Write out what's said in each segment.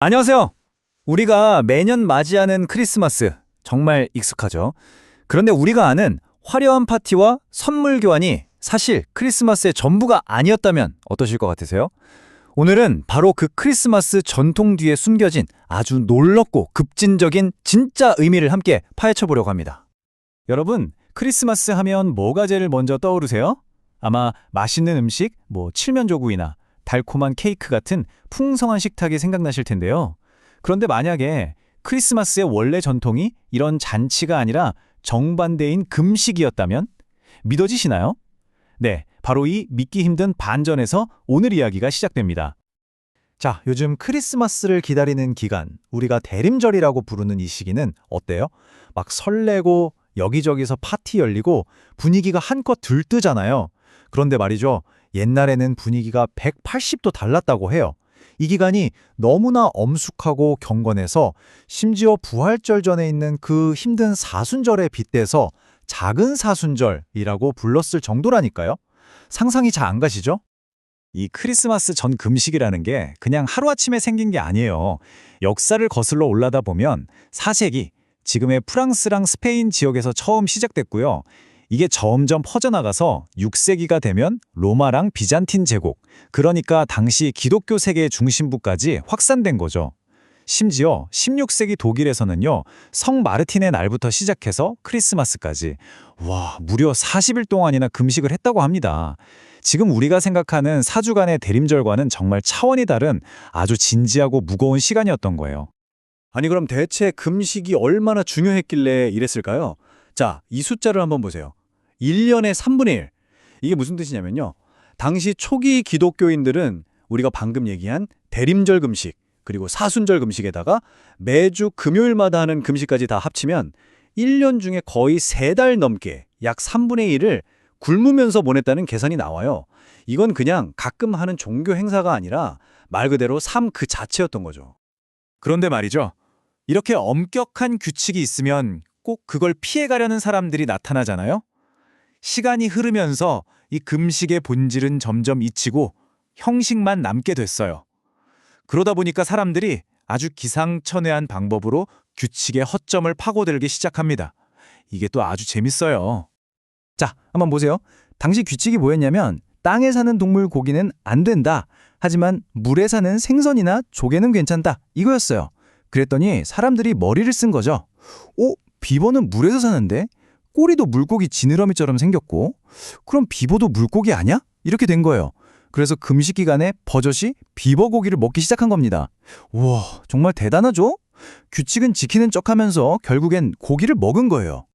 안녕하세요. 우리가 매년 맞이하는 크리스마스, 정말 익숙하죠? 그런데 우리가 아는 화려한 파티와 선물 교환이 사실 크리스마스의 전부가 아니었다면 어떠실 것 같으세요? 오늘은 바로 그 크리스마스 전통 뒤에 숨겨진 아주 놀랍고 급진적인 진짜 의미를 함께 파헤쳐 보려고 합니다. 여러분, 크리스마스 하면 뭐가 제일 먼저 떠오르세요? 아마 맛있는 음식, 칠면조구이나 달콤한 케이크 같은 풍성한 식탁이 생각나실 텐데요. 그런데 만약에 크리스마스의 원래 전통이 이런 잔치가 아니라 정반대인 금식이었다면 믿어지시나요? 네, 바로 이 믿기 힘든 반전에서 오늘 이야기가 시작됩니다. 자, 요즘 크리스마스를 기다리는 기간, 우리가 대림절이라고 부르는 이 시기는 어때요? 막 설레고 여기저기서 파티 열리고 분위기가 한껏 들뜨잖아요. 그런데 말이죠. 옛날에는 분위기가 180도 달랐다고 해요. 이 기간이 너무나 엄숙하고 경건해서 심지어 부활절 전에 있는 그 힘든 사순절에 빗대서 작은 사순절이라고 불렀을 정도라니까요. 상상이 잘 안 가시죠? 이 크리스마스 전 금식이라는 게 그냥 하루아침에 생긴 게 아니에요. 역사를 거슬러 올라다 보면 4세기, 지금의 프랑스랑 스페인 지역에서 처음 시작됐고요. 이게 점점 퍼져나가서 6세기가 되면 로마랑 비잔틴 제국, 그러니까 당시 기독교 세계의 중심부까지 확산된 거죠. 심지어 16세기 독일에서는요, 성 마르틴의 날부터 시작해서 크리스마스까지 무려 40일 동안이나 금식을 했다고 합니다. 지금 우리가 생각하는 사주간의 대림절과는 정말 차원이 다른 아주 진지하고 무거운 시간이었던 거예요. 아니 그럼 대체 금식이 얼마나 중요했길래 이랬을까요? 자, 이 숫자를 한번 보세요. 1년의 3분의 1. 이게 무슨 뜻이냐면요. 당시 초기 기독교인들은 우리가 방금 얘기한 대림절 금식, 그리고 사순절 금식에다가 매주 금요일마다 하는 금식까지 다 합치면 1년 중에 거의 3달 넘게 약 3분의 1을 굶으면서 보냈다는 계산이 나와요. 이건 그냥 가끔 하는 종교 행사가 아니라 말 그대로 삶 그 자체였던 거죠. 그런데 말이죠. 이렇게 엄격한 규칙이 있으면 꼭 그걸 피해가려는 사람들이 나타나잖아요. 시간이 흐르면서 이 금식의 본질은 점점 잊히고 형식만 남게 됐어요. 그러다 보니까 사람들이 아주 기상천외한 방법으로 규칙의 허점을 파고들기 시작합니다. 이게 또 아주 재밌어요. 자, 한번 보세요. 당시 규칙이 뭐였냐면 땅에 사는 동물 고기는 안 된다. 하지만 물에 사는 생선이나 조개는 괜찮다. 이거였어요. 그랬더니 사람들이 머리를 쓴 거죠. 비버는 물에서 사는데 꼬리도 물고기 지느러미처럼 생겼고 그럼 비버도 물고기 아니야? 이렇게 된 거예요. 그래서 금식 기간에 버젓이 비버 고기를 먹기 시작한 겁니다. 우와, 정말 대단하죠? 규칙은 지키는 척하면서 결국엔 고기를 먹은 거예요.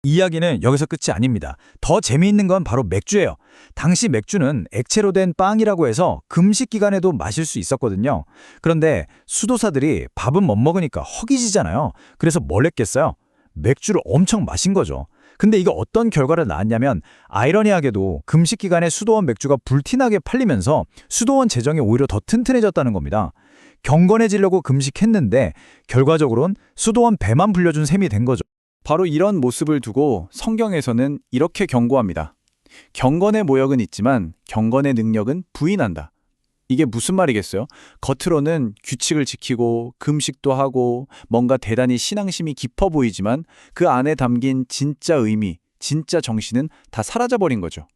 이야기는 여기서 끝이 아닙니다. 더 재미있는 건 바로 맥주예요. 당시 맥주는 액체로 된 빵이라고 해서 금식 기간에도 마실 수 있었거든요. 그런데 수도사들이 밥은 못 먹으니까 허기지잖아요. 그래서 뭘 했겠어요? 맥주를 엄청 마신 거죠. 근데 이거 어떤 결과를 낳았냐면 아이러니하게도 금식 기간에 수도원 맥주가 불티나게 팔리면서 수도원 재정이 오히려 더 튼튼해졌다는 겁니다. 경건해지려고 금식했는데 결과적으로는 수도원 배만 불려준 셈이 된 거죠. 바로 이런 모습을 두고 성경에서는 이렇게 경고합니다. 경건의 모역은 있지만 경건의 능력은 부인한다. 이게 무슨 말이겠어요? 겉으로는 규칙을 지키고 금식도 하고 뭔가 대단히 신앙심이 깊어 보이지만 그 안에 담긴 진짜 의미, 진짜 정신은 다 사라져버린 거죠.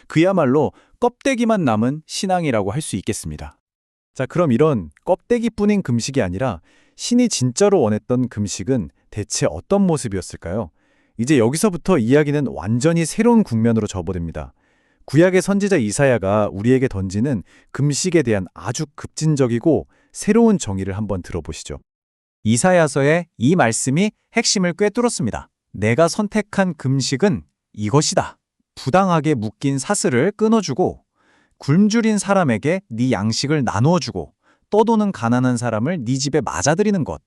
그야말로 껍데기만 남은 신앙이라고 할 수 있겠습니다. 자, 그럼 이런 껍데기뿐인 금식이 아니라 신이 진짜로 원했던 금식은 대체 어떤 모습이었을까요? 이제 여기서부터 이야기는 완전히 새로운 국면으로 접어듭니다. 구약의 선지자 이사야가 우리에게 던지는 금식에 대한 아주 급진적이고 새로운 정의를 한번 들어보시죠. 이사야서의 이 말씀이 핵심을 꿰뚫었습니다. 내가 선택한 금식은 이것이다. 부당하게 묶인 사슬을 끊어주고 굶주린 사람에게 네 양식을 나누어주고 떠도는 가난한 사람을 네 집에 맞아들이는 것.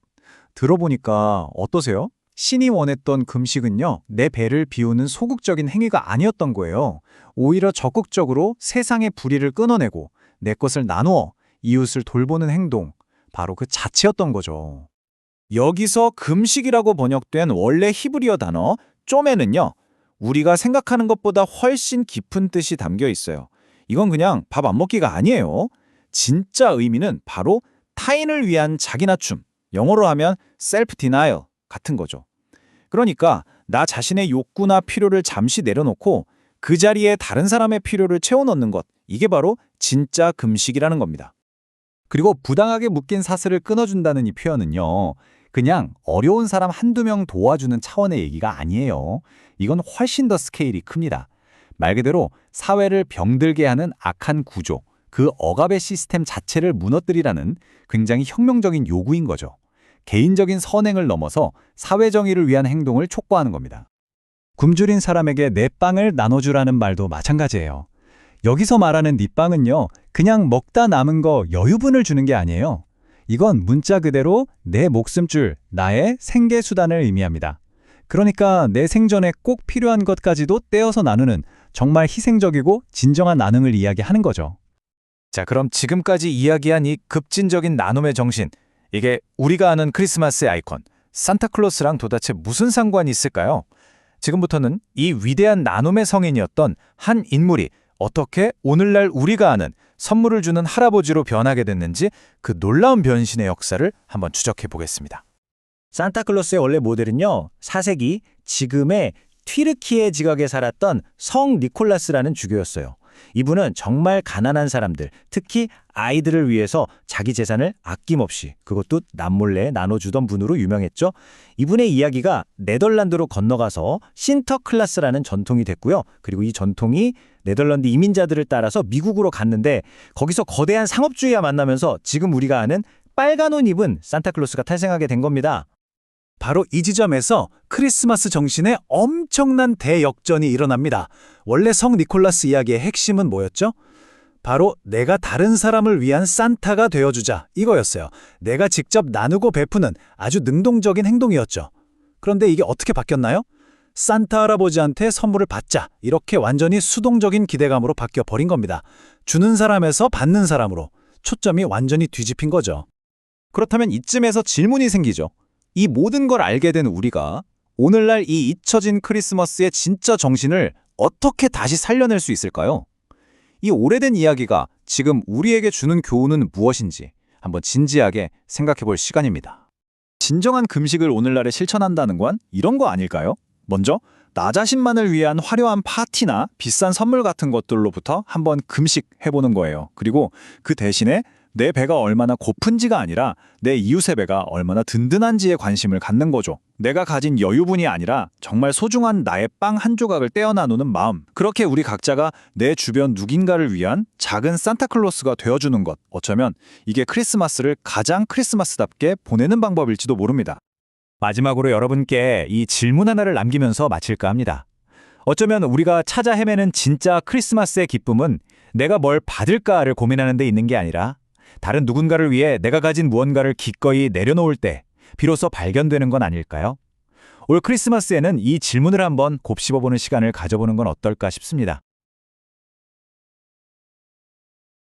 들어보니까 어떠세요? 신이 원했던 금식은요, 내 배를 비우는 소극적인 행위가 아니었던 거예요. 오히려 적극적으로 세상의 불의를 끊어내고 내 것을 나누어 이웃을 돌보는 행동, 바로 그 자체였던 거죠. 여기서 금식이라고 번역된 원래 히브리어 단어 쪼메는요, 우리가 생각하는 것보다 훨씬 깊은 뜻이 담겨 있어요. 이건 그냥 밥 안 먹기가 아니에요. 진짜 의미는 바로 타인을 위한 자기 낮춤, 영어로 하면 self denial 같은 거죠. 그러니까 나 자신의 욕구나 필요를 잠시 내려놓고 그 자리에 다른 사람의 필요를 채워넣는 것, 이게 바로 진짜 금식이라는 겁니다. 그리고 부당하게 묶인 사슬을 끊어준다는 이 표현은요. 그냥 어려운 사람 한두 명 도와주는 차원의 얘기가 아니에요. 이건 훨씬 더 스케일이 큽니다. 말 그대로 사회를 병들게 하는 악한 구조, 그 억압의 시스템 자체를 무너뜨리라는 굉장히 혁명적인 요구인 거죠. 개인적인 선행을 넘어서 사회 정의를 위한 행동을 촉구하는 겁니다. 굶주린 사람에게 내 빵을 나눠주라는 말도 마찬가지예요. 여기서 말하는 네 빵은요, 그냥 먹다 남은 거 여유분을 주는 게 아니에요. 이건 문자 그대로 내 목숨줄, 나의 생계수단을 의미합니다. 그러니까 내 생존에 꼭 필요한 것까지도 떼어서 나누는 정말 희생적이고 진정한 나눔을 이야기하는 거죠. 자, 그럼 지금까지 이야기한 이 급진적인 나눔의 정신, 이게 우리가 아는 크리스마스의 아이콘, 산타클로스랑 도대체 무슨 상관이 있을까요? 지금부터는 이 위대한 나눔의 성인이었던 한 인물이 어떻게 오늘날 우리가 아는 선물을 주는 할아버지로 변하게 됐는지 그 놀라운 변신의 역사를 한번 추적해 보겠습니다. 산타클로스의 원래 모델은요, 4세기 지금의 튀르키예 지역에 살았던 성 니콜라스라는 주교였어요. 이분은 정말 가난한 사람들, 특히 아이들을 위해서 자기 재산을 아낌없이, 그것도 남몰래 나눠주던 분으로 유명했죠. 이분의 이야기가 네덜란드로 건너가서 신터클라스라는 전통이 됐고요. 그리고 이 전통이 네덜란드 이민자들을 따라서 미국으로 갔는데 거기서 거대한 상업주의와 만나면서 지금 우리가 아는 빨간 옷 입은 산타클로스가 탄생하게 된 겁니다. 바로 이 지점에서 크리스마스 정신의 엄청난 대역전이 일어납니다. 원래 성 니콜라스 이야기의 핵심은 뭐였죠? 바로 내가 다른 사람을 위한 산타가 되어주자 이거였어요. 내가 직접 나누고 베푸는 아주 능동적인 행동이었죠. 그런데 이게 어떻게 바뀌었나요? 산타 할아버지한테 선물을 받자 이렇게 완전히 수동적인 기대감으로 바뀌어 버린 겁니다. 주는 사람에서 받는 사람으로 초점이 완전히 뒤집힌 거죠. 그렇다면 이쯤에서 질문이 생기죠. 이 모든 걸 알게 된 우리가 오늘날 이 잊혀진 크리스마스의 진짜 정신을 어떻게 다시 살려낼 수 있을까요? 이 오래된 이야기가 지금 우리에게 주는 교훈은 무엇인지 한번 진지하게 생각해 볼 시간입니다. 진정한 금식을 오늘날에 실천한다는 건 이런 거 아닐까요? 먼저 나 자신만을 위한 화려한 파티나 비싼 선물 같은 것들로부터 한번 금식해보는 거예요. 그리고 그 대신에 내 배가 얼마나 고픈지가 아니라 내 이웃의 배가 얼마나 든든한지에 관심을 갖는 거죠. 내가 가진 여유분이 아니라 정말 소중한 나의 빵 한 조각을 떼어 나누는 마음. 그렇게 우리 각자가 내 주변 누군가를 위한 작은 산타클로스가 되어주는 것. 어쩌면 이게 크리스마스를 가장 크리스마스답게 보내는 방법일지도 모릅니다. 마지막으로 여러분께 이 질문 하나를 남기면서 마칠까 합니다. 어쩌면 우리가 찾아 헤매는 진짜 크리스마스의 기쁨은 내가 뭘 받을까를 고민하는 데 있는 게 아니라 다른 누군가를 위해 내가 가진 무언가를 기꺼이 내려놓을 때 비로소 발견되는 건 아닐까요? 올 크리스마스에는 이 질문을 한번 곱씹어보는 시간을 가져보는 건 어떨까 싶습니다.